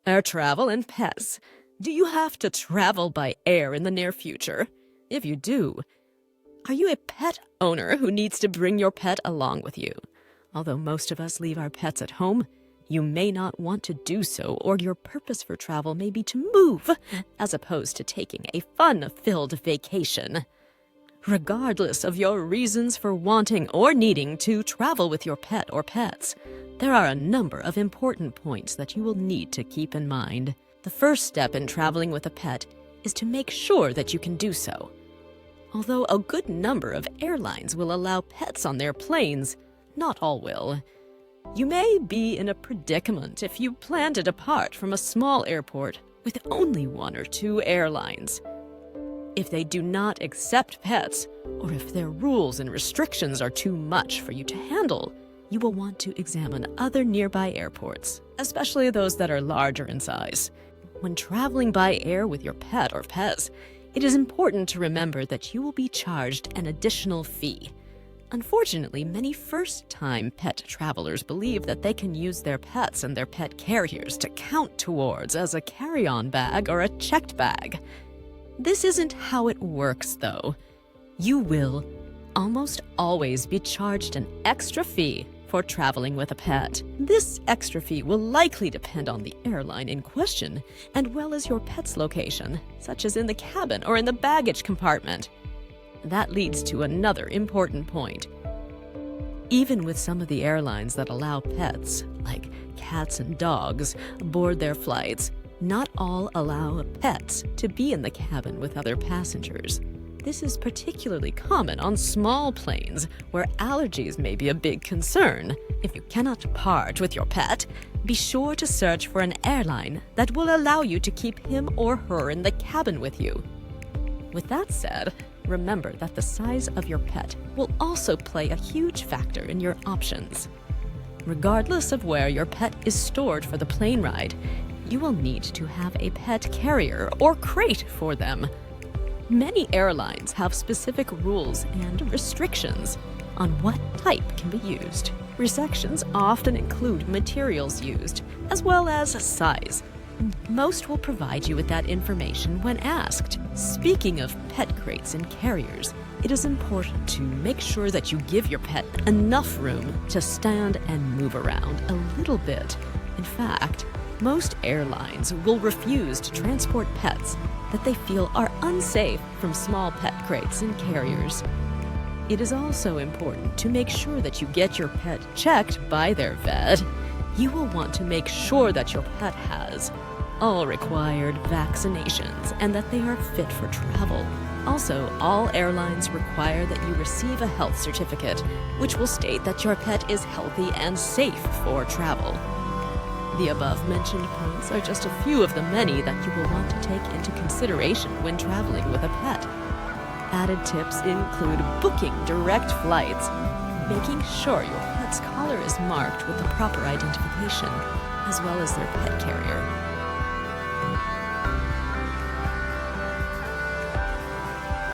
Air travel and pets. Do you have to travel by air in the near future? If you do, are you a pet owner who needs to bring your pet along with you? Although most of us leave our pets at home, you may not want to do so, or your purpose for travel may be to move, as opposed to taking a fun-filled vacation. Regardless of your reasons for wanting or needing to travel with your pet or pets, there are a number of important points that you will need to keep in mind. The first step in traveling with a pet is to make sure that you can do so. Although a good number of airlines will allow pets on their planes, not all will. You may be in a predicament if you plan to depart from a small airport with only one or two airlines. If they do not accept pets, or if their rules and restrictions are too much for you to handle, you will want to examine other nearby airports, especially those that are larger in size. When traveling by air with your pet or pets, it is important to remember that you will be charged an additional fee. Unfortunately, many first-time pet travelers believe that they can use their pets and their pet carriers to count towards as a carry-on bag or a checked bag. This isn't how it works, though. You will almost always be charged an extra fee for traveling with a pet. This extra fee will likely depend on the airline in question, as well as your pet's location, such as in the cabin or in the baggage compartment. That leads to another important point. Even with some of the airlines that allow pets, like cats and dogs, aboard their flights, not all allow pets to be in the cabin with other passengers. This is particularly common on small planes where allergies may be a big concern. If you cannot part with your pet, be sure to search for an airline that will allow you to keep him or her in the cabin with you. With that said, remember that the size of your pet will also play a huge factor in your options. Regardless of where your pet is stored for the plane ride, you will need to have a pet carrier or crate for them. Many airlines have specific rules and restrictions on what type can be used. Restrictions often include materials used, as well as size. Most will provide you with that information when asked. Speaking of pet crates and carriers, it is important to make sure that you give your pet enough room to stand and move around a little bit. In fact, most airlines will refuse to transport pets that they feel are unsafe from small pet crates and carriers. It is also important to make sure that you get your pet checked by their vet. You will want to make sure that your pet has all required vaccinations and that they are fit for travel. Also, all airlines require that you receive a health certificate, which will state that your pet is healthy and safe for travel. The above-mentioned points are just a few of the many that you will want to take into consideration when traveling with a pet. Added tips include booking direct flights, making sure your pet's collar is marked with the proper identification, as well as their pet carrier.